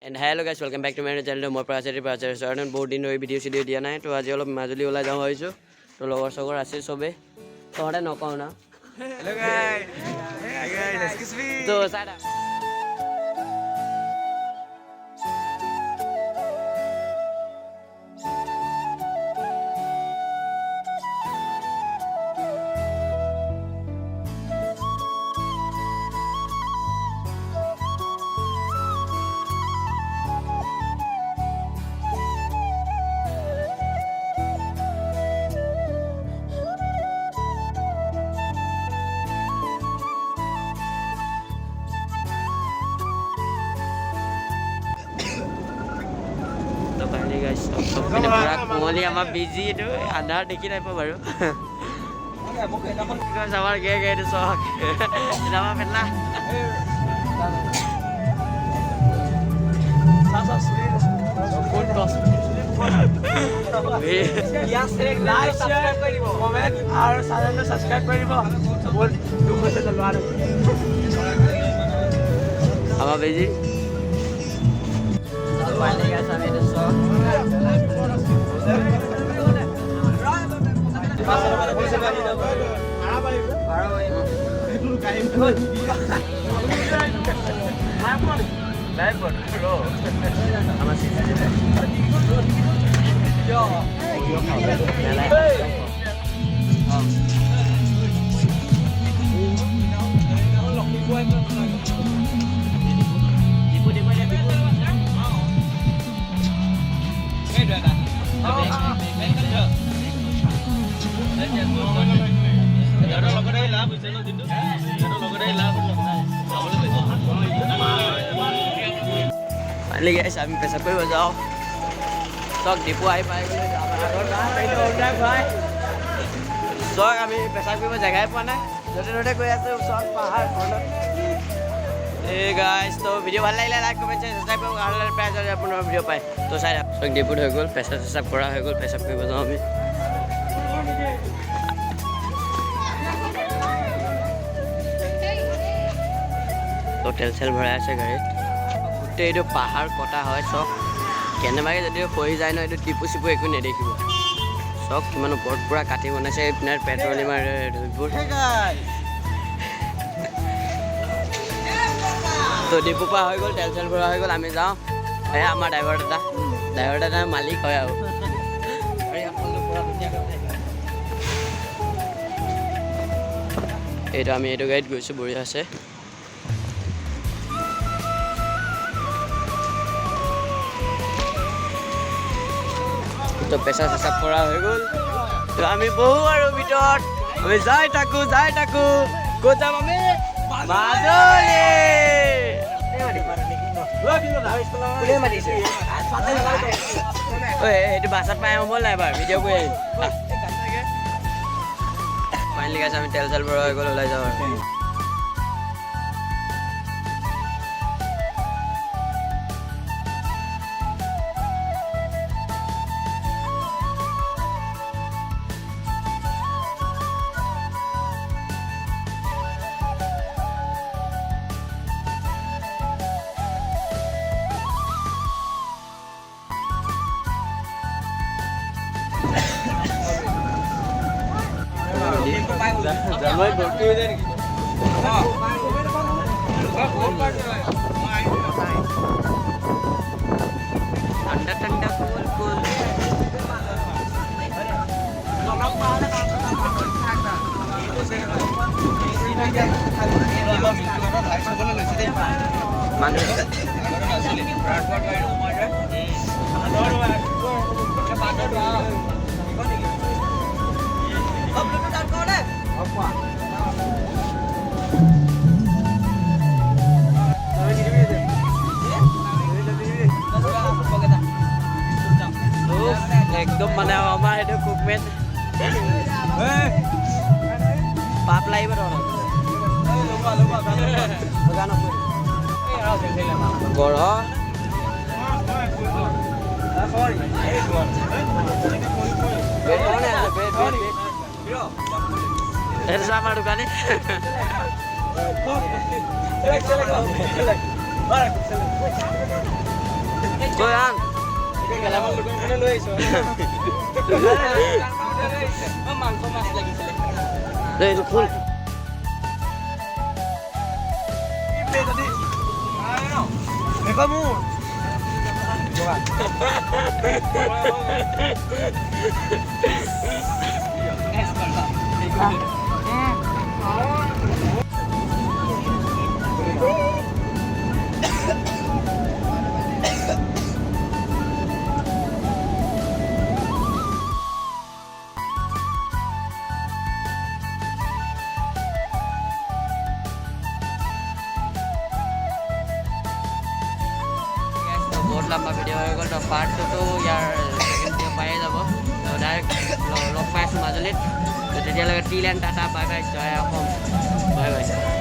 And hello guys, welcome back to my channel. More Prachari. So I don't board in video dia nahi. To आज वाला माजुली वाला जाऊँ होइसो. तो लोगों सगोर आसे सोबे. तो हमारे नौका होना. Hello guys. Hey guys, excuse me. तो सारा. Guys, so pinapura kumoli ama busy itu andar dikit apa baru guys amar gaya itu sok nama pernah like share comment और channel को subscribe करिबो बोल दुख से चलवा रे ama busy finally guys I'm in the shop Finally guys, I'm pesap ko bajaw. Sok dipu ai pai gole sok ami pesap ko jagai pa nai. Jote jote koi ase sok pahar khonot. Hey guys, to video bhal lagile like comment subscribe karo alar prize ar apunar video pai. To sai sok dipu hoy gol pesap kora hoy gol pesap ko bajaw ami. To tel sel bharai ase garit. এইটো পাহাৰ কটা হয় চক কেনেবাকে যদি হৈ যায় ন এইটো টিপু চিপু একো নেদেখিব চক কিমান ওপৰত পুৰা কাটি বনাইছে আপোনাৰ পেট্ৰলিয়াম আৰু ধুইবোৰ তো ডিপু পা হৈ গ'ল তেল চেল ভৰা হৈ গ'ল আমি যাওঁ এই আমাৰ ড্ৰাইভাৰ দাদা মালিক হয় আৰু এইটো আমি এইটো গাড়ীত গৈছোঁ বঢ়িয়া আছে তো পেছা চেচাপ কৰা হৈ গ'ল তো আমি বহু আৰু ভিতৰত আমি যাই থাকো ক'ত যাম আমি মাজুলী এইটো বাছত পাই হ'ব নাই বাৰু ভিডিঅ' কৰি আহিম ফাইনেলি গাইছ আমি তেল চেল ভৰা হৈ গ'ল ওলাই যাওঁ আৰু জানুৱাৰী ভৰ্তি হৈ যায় নেকি ঠাণ্ডা কুল একদম মানে আমাৰ সেইটো কুকমেট পাপ লাগিব গড় Itu sama dukane. কৈ আন গেলামাল দোকানখনে লৈ আহিছোঁ মাংস মাছ লাগিছিলে এইটো ফুল মোৰ बहुत लम्बा भिडिओ हो गल तो पार्ट 2 तो यार सेकेंड भिडिओ पाए যাব তো ডাইরেক্ট লগ পাইছোঁ মাজুলীত তো তেতিয়ালৈকে till end tata bye bye জয় অসম বাই বাই